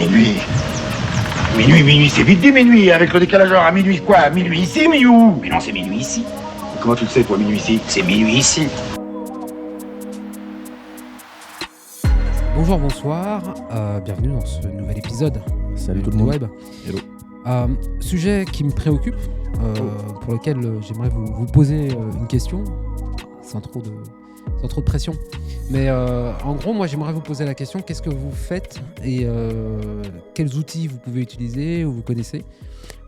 Minuit. Minuit, c'est vite dit minuit, avec le décalage horaire à minuit quoi? Minuit ici, minuit où? Mais non, c'est minuit ici. Comment tu le sais, toi, minuit ici? C'est minuit ici. Bonjour, bonsoir, bienvenue dans ce nouvel épisode. Salut tout le monde. Web. Hello. Sujet qui me préoccupe, pour lequel j'aimerais vous poser une question, sans trop de pression. Mais en gros, moi j'aimerais vous poser la question, qu'est-ce que vous faites et quels outils vous pouvez utiliser ou vous connaissez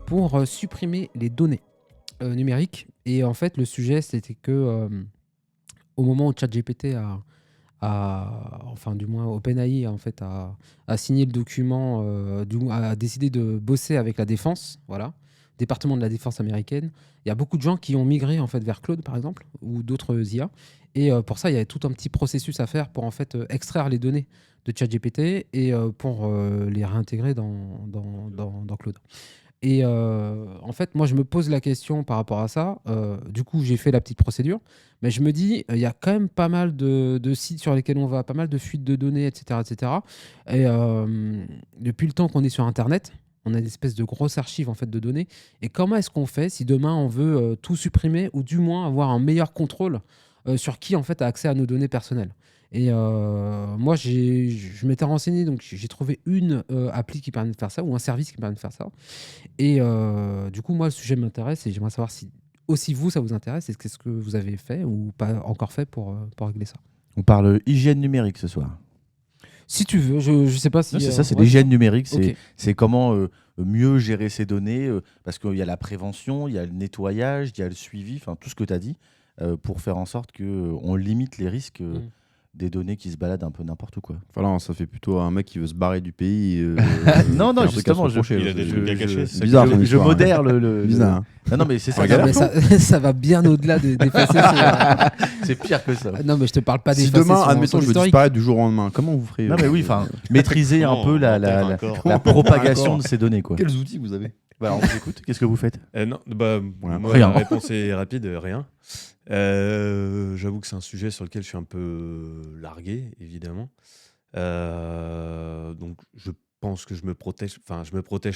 pour supprimer les données numériques. Et en fait, le sujet, c'était que au moment où ChatGPT enfin du moins OpenAI en fait a signé le document, a décidé de bosser avec la défense, voilà, département de la défense américaine. Il y a beaucoup de gens qui ont migré en fait vers Claude par exemple ou d'autres IA. Et pour ça, il y a tout un petit processus à faire pour en fait extraire les données de ChatGPT et pour les réintégrer dans Claude. Et en fait, moi, je me pose la question par rapport à ça. Du coup, j'ai fait la petite procédure. Mais je me dis, il y a quand même pas mal de sites sur lesquels on va, pas mal de fuites de données, etc. etc. Et depuis le temps qu'on est sur Internet, on a une espèce de grosse archive en fait, de données. Et comment est-ce qu'on fait si demain, on veut tout supprimer ou du moins avoir un meilleur contrôle sur qui en fait, a accès à nos données personnelles? Et moi, je m'étais renseigné, donc j'ai trouvé une appli qui permet de faire ça, ou un service qui permet de faire ça. Et du coup, moi, le sujet m'intéresse et j'aimerais savoir si aussi vous, ça vous intéresse. Et qu'est-ce que vous avez fait ou pas encore fait pour régler ça? On parle hygiène numérique ce soir. Si tu veux, je sais pas si... Non, c'est ça, c'est l'hygiène numérique. Ok. C'est comment mieux gérer ces données, parce qu'il y a la prévention, il y a le nettoyage, il y a le suivi, enfin tout ce que tu as dit, pour faire en sorte qu'on limite les risques des données qui se baladent un peu n'importe où, quoi. Voilà, ça fait plutôt un mec qui veut se barrer du pays. Non, il y a un truc à justement, se reprocher, il a des trucs à cacher. C'est bizarre, ton je histoire, modère hein. le... Bizarre. Hein. Non, mais c'est ça. Non, mais ça va bien au-delà d'effacer C'est pire que ça. Non, mais je te parle pas Si d'effacer demain, son admettons, je veux historique. disparaître du jour au lendemain, comment vous ferez Non, mais oui, enfin, maîtriser un Comment peu on la enterre un corps la propagation de ces données, quoi. Quels outils vous avez? Bah, on vous écoute. Qu'est-ce que vous faites? Non, bah, Ouais, moi, rien. la réponse est rapide, rien. J'avoue que c'est un sujet sur lequel je suis un peu largué, évidemment. Donc, je pense que je me protège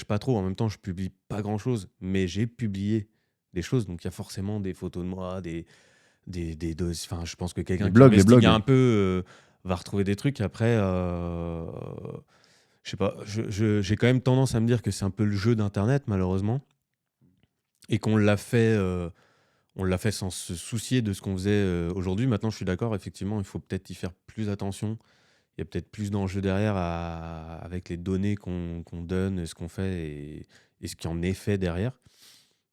pas trop. En même temps, je publie pas grand-chose, mais j'ai publié des choses. Donc, il y a forcément des photos de moi, enfin, je pense que quelqu'un Les qui blogs, les investigue blogs. un peu va retrouver des trucs. Après, je sais pas, j'ai quand même tendance à me dire que c'est un peu le jeu d'Internet, malheureusement, et qu'on l'a fait sans se soucier de ce qu'on faisait aujourd'hui. Maintenant, je suis d'accord, effectivement, il faut peut-être y faire plus attention. Il y a peut-être plus d'enjeux derrière avec les données qu'on donne, ce qu'on fait et ce qui en est fait derrière.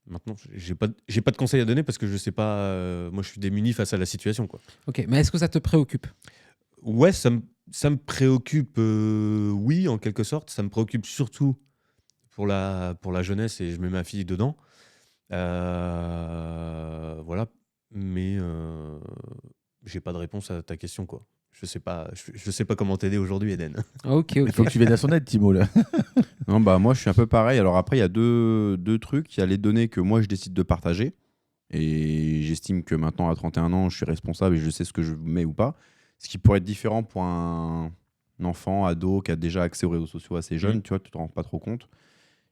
Maintenant, j'ai pas de conseils à donner parce que je sais pas. Moi, je suis démuni face à la situation, quoi. Ok, mais est-ce que ça te préoccupe? Ouais, ça me préoccupe, oui, en quelque sorte. Ça me préoccupe surtout pour la jeunesse et je mets ma fille dedans. Voilà, mais j'ai pas de réponse à ta question, quoi. Je sais pas comment t'aider aujourd'hui, Eden. Ok. Il faut que tu viennes à son aide, Timo, là. Non, bah moi je suis un peu pareil. Alors après, il y a deux trucs. Il y a les données que moi je décide de partager. Et j'estime que maintenant, à 31 ans, je suis responsable et je sais ce que je mets ou pas. Ce qui pourrait être différent pour un enfant, ado, qui a déjà accès aux réseaux sociaux assez jeune, tu vois, tu te rends pas trop compte.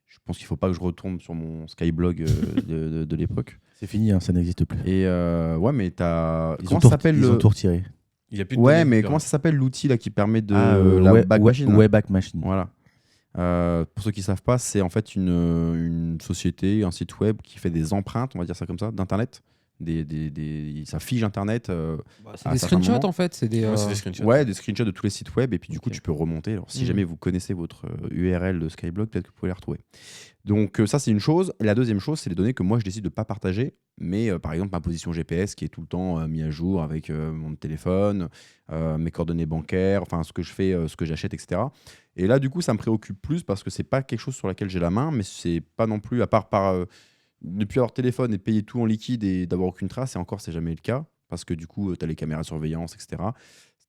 Je pense qu'il faut pas que je retourne sur mon Skyblog de l'époque. C'est fini, hein, ça n'existe plus. Et ouais, mais t'as... Ils Comment ont ça s'appelle Ils ont tout retiré. Il y a plus de Ouais, données, mais plus comment ça s'appelle l'outil là qui permet de Wayback Machine, là Wayback Machine. Voilà. Pour ceux qui ne savent pas, c'est en fait une société, un site web qui fait des empreintes, on va dire ça comme ça, d'Internet. Ça fige Internet. C'est à des certains screenshots moments. en fait. C'est des, Ouais, c'est des screenshots. Ouais, des screenshots de tous les sites web et puis du coup Ok. tu peux remonter. Alors si Mhm. jamais vous connaissez votre URL de Skyblog, peut-être que vous pouvez les retrouver. Donc ça c'est une chose. Et la deuxième chose, c'est les données que moi je décide de pas partager, mais par exemple ma position GPS qui est tout le temps mise à jour avec mon téléphone, mes coordonnées bancaires, enfin ce que je fais, ce que j'achète, etc. Et là du coup ça me préoccupe plus parce que c'est pas quelque chose sur laquelle j'ai la main, mais c'est pas non plus à part ne plus avoir téléphone et payer tout en liquide et d'avoir aucune trace, et encore c'est jamais le cas parce que du coup tu as les caméras de surveillance, etc.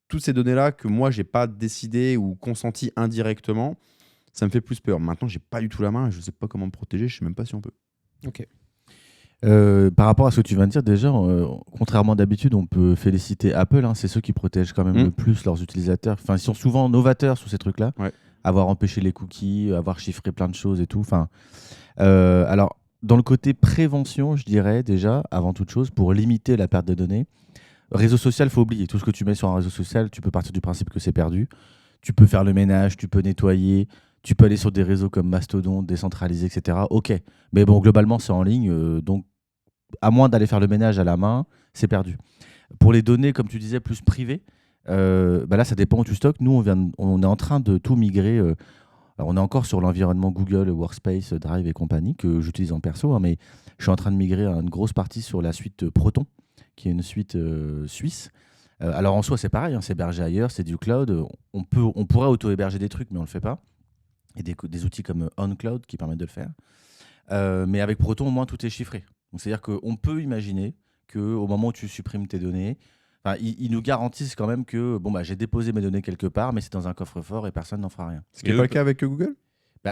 Toutes ces données-là que moi j'ai pas décidé ou consenti indirectement, ça me fait plus peur. Maintenant j'ai pas du tout la main, je sais pas comment me protéger, je sais même pas si on peut. Ok. Par rapport à ce que tu viens de dire, déjà, contrairement d'habitude, on peut féliciter Apple. Hein, c'est ceux qui protègent quand même le plus leurs utilisateurs. Enfin, ils sont souvent novateurs sur ces trucs-là. Ouais. avoir empêché les cookies, avoir chiffré plein de choses et tout. Enfin, alors, dans le côté prévention, je dirais déjà, avant toute chose, pour limiter la perte de données, réseau social, faut oublier. Tout ce que tu mets sur un réseau social, tu peux partir du principe que c'est perdu. Tu peux faire le ménage, tu peux nettoyer, tu peux aller sur des réseaux comme Mastodon, décentralisés, etc. Ok, mais bon, globalement, c'est en ligne, donc à moins d'aller faire le ménage à la main, c'est perdu. Pour les données, comme tu disais, plus privées, là, ça dépend où tu stockes. Nous, on est en train de tout migrer. Alors, on est encore sur l'environnement Google, Workspace, Drive et compagnie, que j'utilise en perso, hein, mais je suis en train de migrer une grosse partie sur la suite Proton, qui est une suite suisse. Alors, en soi, c'est pareil, hein, c'est hébergé ailleurs, c'est du cloud. On pourrait auto-héberger des trucs, mais on ne le fait pas. Et des outils comme OnCloud qui permettent de le faire. Mais avec Proton, au moins, tout est chiffré. Donc, c'est-à-dire qu'on peut imaginer qu'au moment où tu supprimes tes données, ils nous garantissent quand même que j'ai déposé mes données quelque part, mais c'est dans un coffre-fort et personne n'en fera rien. Ce qui n'est pas le cas avec Google.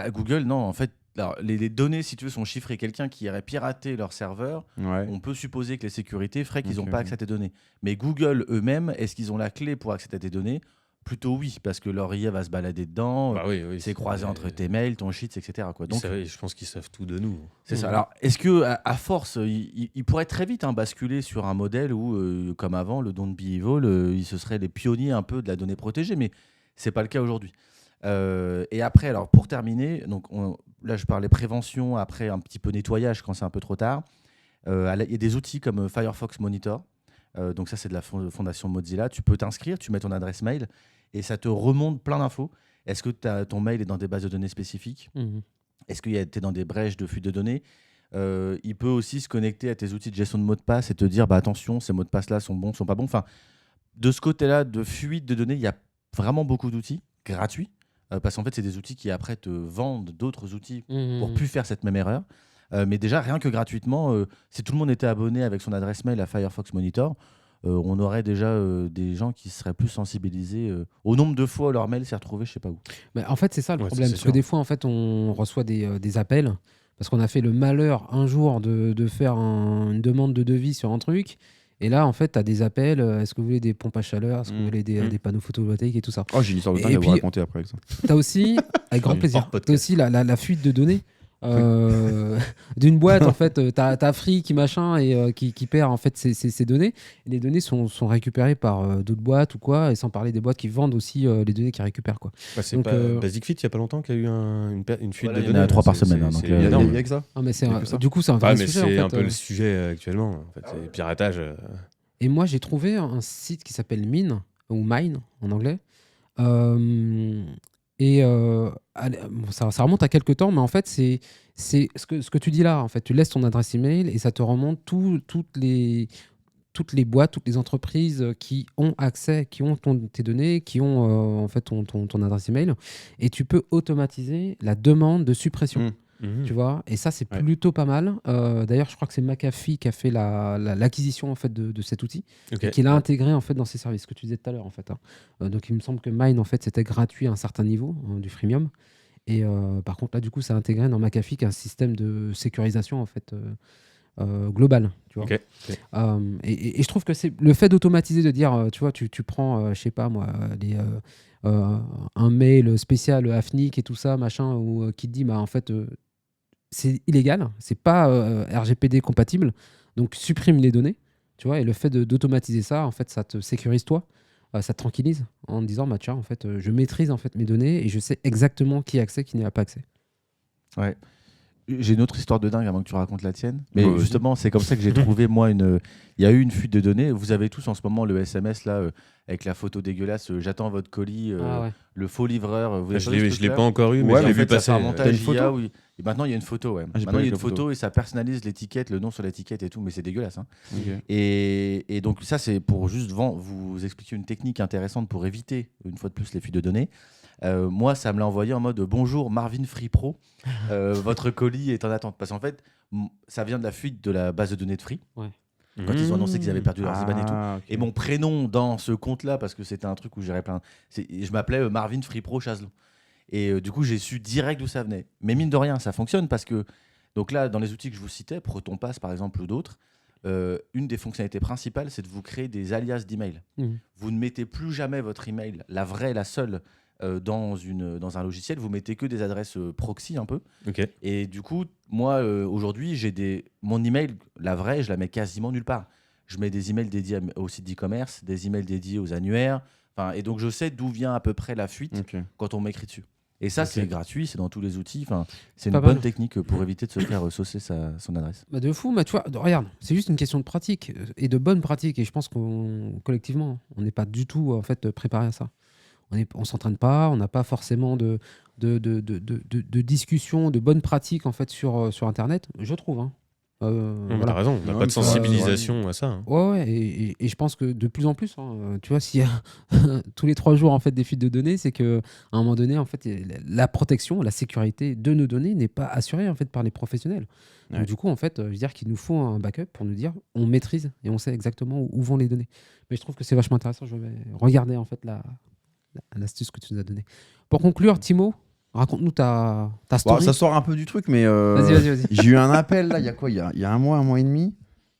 Google, non. En fait, alors, les données, si tu veux, sont chiffrées. Quelqu'un qui irait pirater leur serveur, on peut supposer que les sécurités feraient qu'ils n'ont pas accès à tes données. Mais Google eux-mêmes, est-ce qu'ils ont la clé pour accéder à tes données ? Plutôt oui, parce que leur IA va se balader dedans, c'est croisé entre tes mails, ton sheets, etc. Quoi. Donc, je pense qu'ils savent tout de nous. C'est ça. Alors, est-ce que à force, ils pourraient très vite basculer sur un modèle où, comme avant, le Don't Be Evil, ils se seraient les pionniers un peu de la donnée protégée, mais c'est pas le cas aujourd'hui. Et après, alors pour terminer, donc là je parlais prévention, après un petit peu nettoyage quand c'est un peu trop tard. Il y a des outils comme Firefox Monitor. Donc ça c'est de la fondation Mozilla. Tu peux t'inscrire, tu mets ton adresse mail et ça te remonte plein d'infos. Est-ce que ton mail est dans des bases de données spécifiques ? Est-ce que tu es dans des brèches de fuite de données ? Il peut aussi se connecter à tes outils de gestion de mots de passe et te dire attention, ces mots de passe là sont bons, sont pas bons. Enfin, de ce côté-là de fuite de données, il y a vraiment beaucoup d'outils gratuits. Parce qu'en fait, c'est des outils qui après te vendent d'autres outils pour plus faire cette même erreur. Mais déjà, rien que gratuitement, si tout le monde était abonné avec son adresse mail à Firefox Monitor, on aurait déjà des gens qui seraient plus sensibilisés au nombre de fois où leur mail s'est retrouvé je sais pas où. Mais en fait, c'est ça le problème. Parce sûr. que des fois, en fait, on reçoit des appels parce qu'on a fait le malheur un jour de faire une demande de devis sur un truc. Et là, en fait, tu as des appels. Est-ce que vous voulez des pompes à chaleur ? Est-ce que vous voulez des panneaux photovoltaïques et tout ça ? Oh, j'ai une histoire de dingue à vous raconter après avec ça. Tu as aussi, avec grand plaisir, Hors podcast. tu as aussi la fuite de données d'une boîte. En fait, tu as Free qui machin et qui perd en fait ces données. Et les données sont récupérées par d'autres boîtes ou quoi, et sans parler des boîtes qui vendent aussi les données qu'ils récupèrent. Quoi. C'est Donc, pas Basic Fit, il n'y a pas longtemps qu'il y a eu une fuite Voilà, de il y en données. a 3 par semaine. Donc, Il y a que ça. Ah, mais Il y a que ça. du coup, c'est un vrai Mais sujet. c'est en un fait, peu le sujet actuellement. En fait, c'est le piratage. Et moi, j'ai trouvé un site qui s'appelle Mine, ou Mine en anglais. Ça remonte à quelques temps, mais en fait, c'est ce que tu dis là. En fait, tu laisses ton adresse email et ça te remonte toutes les boîtes, toutes les entreprises qui ont accès, qui ont tes données, qui ont en fait ton adresse email. Et tu peux automatiser la demande de suppression. Tu vois, et ça c'est plutôt pas mal. D'ailleurs, je crois que c'est McAfee qui a fait l'acquisition en fait de cet outil et qui l'a intégré en fait dans ses services. Ce que tu disais tout à l'heure en fait. Donc il me semble que Mine en fait c'était gratuit à un certain niveau du freemium. Et par contre là du coup ça a intégré dans McAfee qui est un système de sécurisation en fait global. Tu vois. Et je trouve que c'est le fait d'automatiser, de dire tu vois, tu prends je sais pas moi un mail spécial AFNIC et tout ça machin ou qui te dit en fait c'est illégal, c'est pas RGPD compatible, donc supprime les données, tu vois, et le fait d'automatiser ça, en fait, ça te sécurise toi, ça te tranquillise en te disant, tiens, en fait, je maîtrise en fait mes données et je sais exactement qui a accès, qui n'y a pas accès. Ouais. J'ai une autre histoire de dingue avant que tu racontes la tienne. Mais Ouais, justement, c'est comme ça que j'ai trouvé, moi, il y a eu une fuite de données. Vous avez tous en ce moment le SMS, là, avec la photo dégueulasse, j'attends votre colis, le faux livreur. Vous Je l'ai pas encore eu, mais ouais, j'ai mais vu passer. un montage une photo IA où et maintenant, il y a une photo. Ouais. Maintenant, il y a une photo et ça personnalise l'étiquette, le nom sur l'étiquette et tout, mais c'est dégueulasse. Hein. Okay. Et donc, ça, c'est pour juste vous expliquer une technique intéressante pour éviter, une fois de plus, les fuites de données. Moi, ça me l'a envoyé en mode bonjour Marvin Free Pro, votre colis est en attente. Parce qu'en fait, ça vient de la fuite de la base de données de Free. Ouais. Quand ils ont annoncé qu'ils avaient perdu leur IBAN et tout. Okay. Et mon prénom dans ce compte-là, parce que c'était un truc où j'irais plein. Je m'appelais Marvin Free Pro Chazlon. Et du coup, j'ai su direct d'où ça venait. Mais mine de rien, ça fonctionne parce que, donc là, dans les outils que je vous citais, Proton Pass par exemple ou d'autres, une des fonctionnalités principales, c'est de vous créer des alias d'email. Vous ne mettez plus jamais votre email, la vraie, la seule, dans un logiciel, vous mettez que des adresses proxy un peu. Ok. Et du coup, moi, aujourd'hui, mon email, la vraie, je la mets quasiment nulle part. Je mets des emails dédiés aux sites d'e-commerce, des emails dédiés aux annuaires. Et donc, je sais d'où vient à peu près la fuite quand on m'écrit dessus. Et ça, c'est gratuit, c'est dans tous les outils. C'est une bonne technique pour éviter de se faire saucer son adresse. Bah de fou, tu vois, regarde, c'est juste une question de pratique et de bonne pratique. Et je pense qu'on collectivement, on n'est pas du tout en fait préparé à ça. On s'entraîne pas, on n'a pas forcément de discussion, de bonnes pratiques en fait sur Internet, je trouve. Hein. T'as raison, on n'a pas de sensibilisation à ça. Hein. Ouais, et je pense que de plus en plus, hein, tu vois, s'il y a tous les 3 jours en fait des fuites de données, c'est que à un moment donné, en fait, la protection, la sécurité de nos données n'est pas assurée en fait par les professionnels. Ouais. Donc du coup, en fait, je veux dire qu'il nous faut un backup pour nous dire, on maîtrise et on sait exactement où vont les données. Mais je trouve que c'est vachement intéressant. Je vais regarder en fait l'astuce que tu nous as donnée. Pour conclure, Timo, raconte-nous ta story. Ça sort un peu du truc, mais Vas-y. j'ai eu un appel là, il y a quoi, il y a un mois et demi.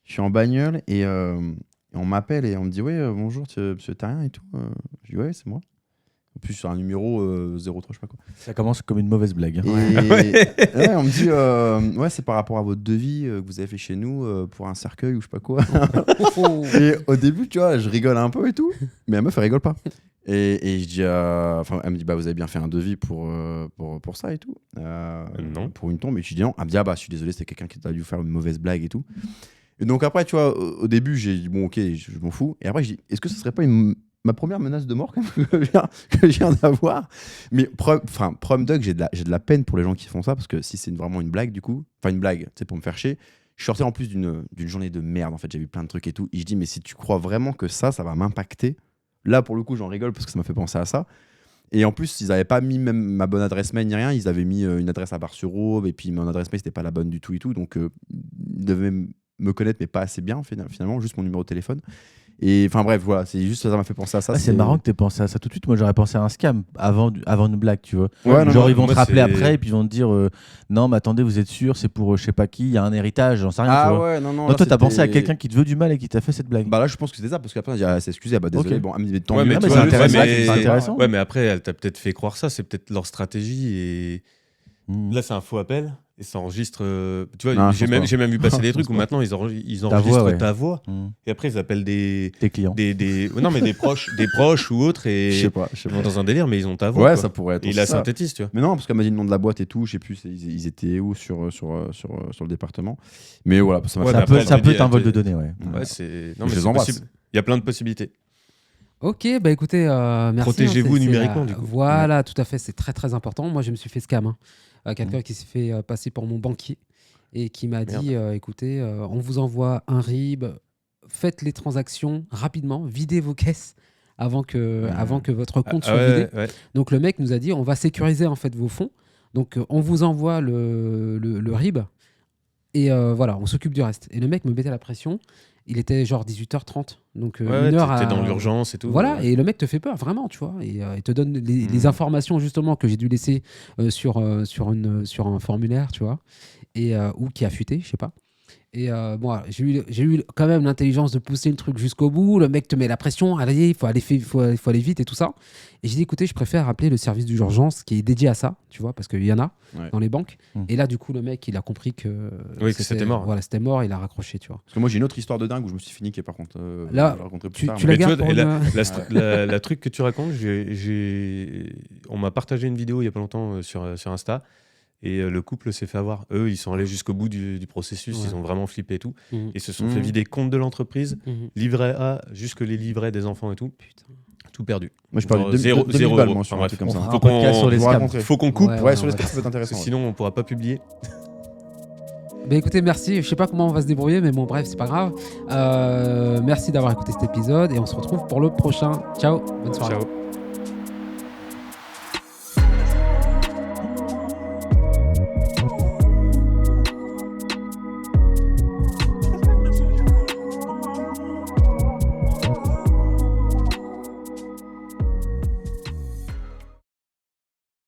Je suis en bagnole et on m'appelle et on me dit ouais, bonjour monsieur Terrien et tout. Je dis ouais, c'est moi. En plus sur un numéro 03, je sais pas quoi. Ça commence comme une mauvaise blague. Et ouais, on me dit ouais, c'est par rapport à votre devis que vous avez fait chez nous pour un cercueil ou je sais pas quoi. Et au début, tu vois, je rigole un peu et tout, mais la meuf elle rigole pas. Et je dis, elle me dit, bah, vous avez bien fait un devis pour ça et tout. Non. Pour une tombe. Et je dis non. Elle me dit, ah bah, je suis désolé, c'était quelqu'un qui a dû faire une mauvaise blague et tout. Et donc après, tu vois, au début, j'ai dit, bon, ok, je m'en fous. Et après, je dis, est-ce que ce serait pas ma première menace de mort quand même, que je viens d'avoir? Mais problème Doug, j'ai de la peine pour les gens qui font ça, parce que si c'est vraiment une blague, du coup, enfin une blague, tu sais, pour me faire chier, je sortais en plus d'une journée de merde, en fait, j'ai vu plein de trucs et tout. Et je dis, mais si tu crois vraiment que ça va m'impacter. Là, pour le coup, j'en rigole parce que ça m'a fait penser à ça. Et en plus, ils n'avaient pas mis même ma bonne adresse mail ni rien. Ils avaient mis une adresse à Bar-sur-Aube et puis mon adresse mail, c'était pas la bonne du tout et tout. Donc, ils devaient me connaître, mais pas assez bien finalement, juste mon numéro de téléphone. Et enfin bref, voilà, c'est juste ça m'a fait penser à ça. C'est marrant que tu aies pensé à ça tout de suite. Moi, j'aurais pensé à un scam avant une blague, tu vois. Ouais, genre, ils vont te rappeler après et puis ils vont te dire non, mais attendez, vous êtes sûr, c'est pour je sais pas qui, il y a un héritage, j'en sais rien. Ah tu vois. ouais, non. Non, toi, t'as pensé à quelqu'un qui te veut du mal et qui t'a fait cette blague. Bah là, je pense que c'était ça parce qu'après, elle s'est excusée. Bah désolé, Ok. bon, elle me dit tant Ouais, mieux. mais mais tu c'est vois, intéressant. mais- C'est intéressant. Ouais, mais après, elle t'a peut-être fait croire ça, c'est peut-être leur stratégie. Et là, c'est un faux appel. Et ça enregistre. Tu vois, Non, je j'ai pense même vu passer Non, des je trucs où pense maintenant ils enregistrent Ta voix, ouais. ta voix. Mmh. Et après, ils appellent des Tes clients. non, mais des proches ou autres. Je Et sais pas. ils vont dans un délire, mais ils ont ta voix. Ouais, quoi. ça pourrait être. Et il la ça. synthétise, tu vois. Mais non, parce qu'elle m'a dit le nom de la boîte et tout, je sais plus, ils étaient où sur le département. Mais voilà, ça m'a Ouais, fait mais après, Ça elle peut te être un dit- vol de données, ouais. Ouais, c'est. Non, Je mais les c'est embrasse. possible. Il y a plein de possibilités. Ok, bah écoutez, merci. Protégez-vous C'est numériquement, du coup. Voilà, tout à fait, c'est très très important. Moi, je me suis fait scam. Quelqu'un qui s'est fait passer pour mon banquier et qui m'a dit écoutez, on vous envoie un RIB, faites les transactions rapidement, videz vos caisses avant que votre compte soit vidé. Ouais. Donc le mec nous a dit on va sécuriser en fait vos fonds. Donc on vous envoie le RIB et voilà, on s'occupe du reste. Et le mec me mettait la pression. Il était genre 18h30. Donc Ouais, une heure t'es à... dans l'urgence et tout. Voilà, Ouais. et le mec te fait peur, vraiment, tu vois. Et il te donne les informations justement que j'ai dû laisser sur un formulaire, tu vois. Ou qui a fuité, je sais pas. Et bon, j'ai eu quand même l'intelligence de pousser le truc jusqu'au bout. Le mec te met la pression, allez, il faut aller vite et tout ça. Et j'ai dit, écoutez, je préfère appeler le service d'urgence qui est dédié à ça, tu vois, parce qu'il y en a dans les banques. Et là, du coup, le mec, il a compris que c'était mort. Voilà, c'était mort, il a raccroché, tu vois. Parce que moi, j'ai une autre histoire de dingue où je me suis fini, qui est par contre. Là, je vais la raconter plus tu tard, la mais- Mais tu gardes vois, pour la truc que tu racontes, on m'a partagé une vidéo il y a pas longtemps sur Insta. Et le couple s'est fait avoir. Eux, ils sont allés jusqu'au bout du processus. Ouais. Ils ont vraiment flippé et tout. Mhm. Ils se sont fait vider compte de l'entreprise, livret A, jusque les livrets des enfants et tout. Putain. Tout perdu. Moi, je parle Genre de 0 0 balles, euros. moi, sur Enfin, un truc comme bref, ça. On fera faut un podcast sur les Je vous scams. raconterai. Faut qu'on coupe. Ouais, sur les ouais. scams, ça peut être Parce que intéressant. sinon, on pourra pas publier. Bah écoutez, merci. Je sais pas comment on va se débrouiller, mais bon, bref, c'est pas grave. Merci d'avoir écouté cet épisode et on se retrouve pour le prochain. Ciao, bonne soirée. Ciao.